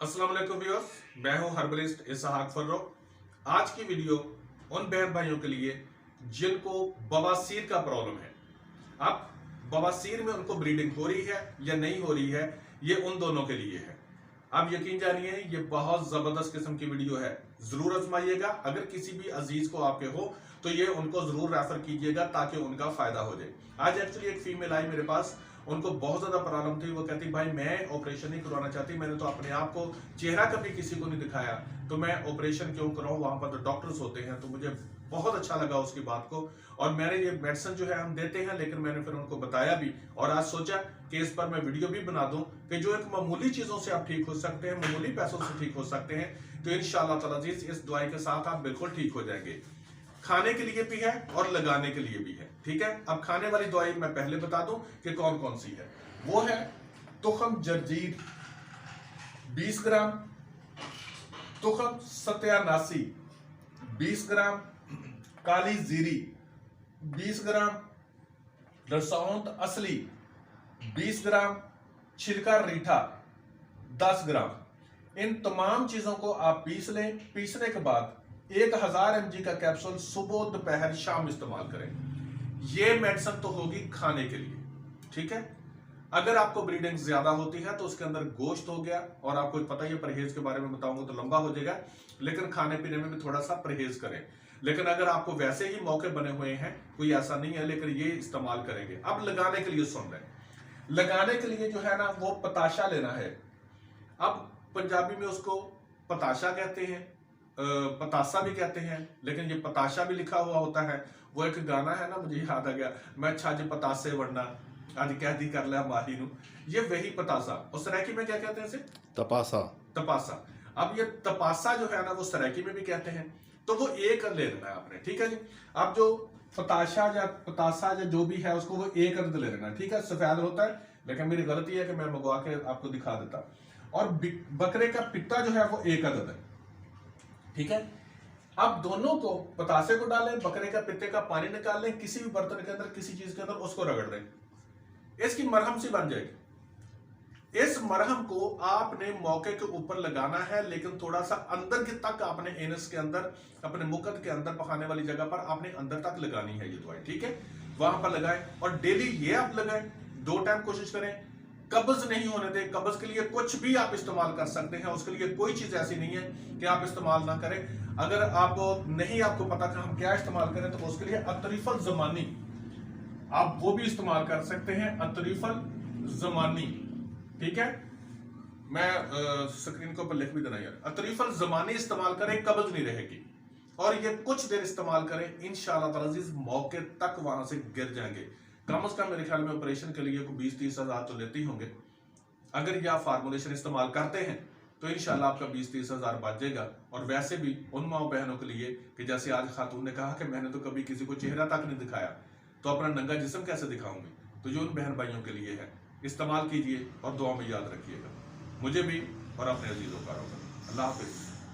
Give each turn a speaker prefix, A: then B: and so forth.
A: अस्सलाम वालेकुम व्यूअर्स, मैं हूं हर्बलिस्ट इसहाक फर्रो। आज की वीडियो उन बहन भाइयों के लिए जिनको बवासीर का प्रॉब्लम है। अब बवासीर में उनको ब्लीडिंग हो रही है या नहीं हो रही है, ये उन दोनों के लिए है। अब यकीन जानिए, ये बहुत जबरदस्त किस्म की वीडियो है, जरूर आजमाइएगा। अगर किसी भी अजीज को आपके हो तो ये उनको जरूर रेफर कीजिएगा ताकि उनका फायदा हो जाए। आज एक्चुअली एक फीमेल आई मेरे पास, उनको बहुत ज्यादा प्रॉब्लम थी। वो कहती भाई मैं ऑपरेशन नहीं करवाना चाहती, मैंने तो अपने आप को चेहरा कभी किसी को नहीं दिखाया, तो मैं ऑपरेशन क्यों कराऊं, वहां पर तो डॉक्टर्स होते हैं। तो मुझे बहुत अच्छा लगा उसकी बात को, और मैंने ये मेडिसिन जो है हम देते हैं, लेकिन मैंने फिर उनको बताया भी और आज सोचा कि इस पर मैं वीडियो भी बना दूं कि जो एक मामूली चीजों से आप ठीक हो सकते हैं, मामूली पैसों से ठीक हो सकते हैं। तो इंशाअल्लाह ताला इस दवाई के साथ आप बिल्कुल ठीक हो जाएंगे। खाने के लिए भी है और लगाने के लिए भी है, ठीक है। अब खाने वाली दवाई मैं पहले बता दूं कि कौन कौन सी है। वो है तुखम जर्जीर 20 ग्राम, तुखम सत्यानासी 20 ग्राम, काली जीरी 20 ग्राम, रसौंत असली 20 ग्राम, छिलका रीठा 10 ग्राम। इन तमाम चीजों को आप पीस लें। पीसने के बाद 1000 mg का कैप्सूल सुबह दोपहर शाम इस्तेमाल करें। ये मेडिसिन तो होगी खाने के लिए, ठीक है। अगर आपको ब्लीडिंग ज्यादा होती है तो उसके अंदर गोश्त हो गया, और आपको पता ही परहेज के बारे में बताऊंगा तो लंबा हो जाएगा, लेकिन खाने पीने में भी थोड़ा सा परहेज करें। लेकिन अगर आपको वैसे ही मौके बने हुए हैं, कोई ऐसा नहीं है, लेकिन ये इस्तेमाल करेंगे। अब लगाने के लिए सुन रहे हैं, लगाने के लिए जो है ना वो पताशा लेना है। अब पंजाबी में उसको पताशा कहते हैं, पतासा भी कहते हैं, लेकिन ये पताशा भी लिखा हुआ होता है। वो एक गाना है ना, मुझे याद आ गया, मैं छज पतासे वरना आज कह दी कर लिया माही नू। ये वही पतासा। और सराइकी में क्या कहते हैं इसे? तपासा। तपासा। अब ये तपासा जो है ना वो सराइकी में भी कहते हैं। तो वो एक ले लेना है आपने, ठीक है जी। अब जो पताशा या पतासा या जो भी है उसको वो एक अर्ध ले लेना है, ठीक है। सफेद होता है, लेकिन मेरी गलती है कि मैं मंगवा के आपको दिखा देता। और बकरे का पित्ता जो है वो एक अदद है, ठीक है। अब दोनों को, पतासे को डालें, बकरे का पित्ते का पानी निकाल लें, किसी भी बर्तन के अंदर, किसी चीज के अंदर उसको रगड़ दें। इसकी मरहम सी बन जाएगी। इस मरहम को आपने मौके के ऊपर लगाना है, लेकिन थोड़ा सा अंदर के तक आपने एनस के अंदर, अपने मुकद के अंदर, पखाने वाली जगह पर आपने अंदर तक लगानी है ये दवाई, ठीक है। वहां पर लगाएं और डेली ये आप लगाएं, 2 टाइम कोशिश करें। कब्ज नहीं होने दें। कब्ज के लिए कुछ भी आप इस्तेमाल कर सकते हैं, उसके लिए कोई चीज ऐसी नहीं है कि आप इस्तेमाल ना करें। अगर आपको पता कि हम क्या इस्तेमाल करें, तो उसके लिए अतरीफल जमानी आप वो भी इस्तेमाल कर सकते हैं, अतरीफल जमानी, ठीक है। मैं स्क्रीन के ऊपर लिख भी देना यार, अतरीफल जमानी इस्तेमाल करें, कब्ज नहीं रहेगी। और ये कुछ देर इस्तेमाल करें, इंशाअल्लाह ताला अज़ीज़ मौके तक वहां से गिर जाएंगे। कम से कम मेरे ख्याल में ऑपरेशन के लिए 20-30 हज़ार तो लेते ही होंगे। अगर ये आप फार्मुलेशन इस्तेमाल करते हैं तो इंशाल्लाह आपका 20-30 हज़ार बच जाएगा। और वैसे भी उन माँ बहनों के लिए कि जैसे आज खातून ने कहा कि मैंने तो कभी किसी को चेहरा तक नहीं दिखाया, तो अपना नंगा जिस्म कैसे दिखाऊंगी, तो जो उन बहन भाइयों के लिए है, इस्तेमाल कीजिए और दुआ में याद रखिएगा। मुझे भी और अपने अजीजों का। अल्लाह हाफिज।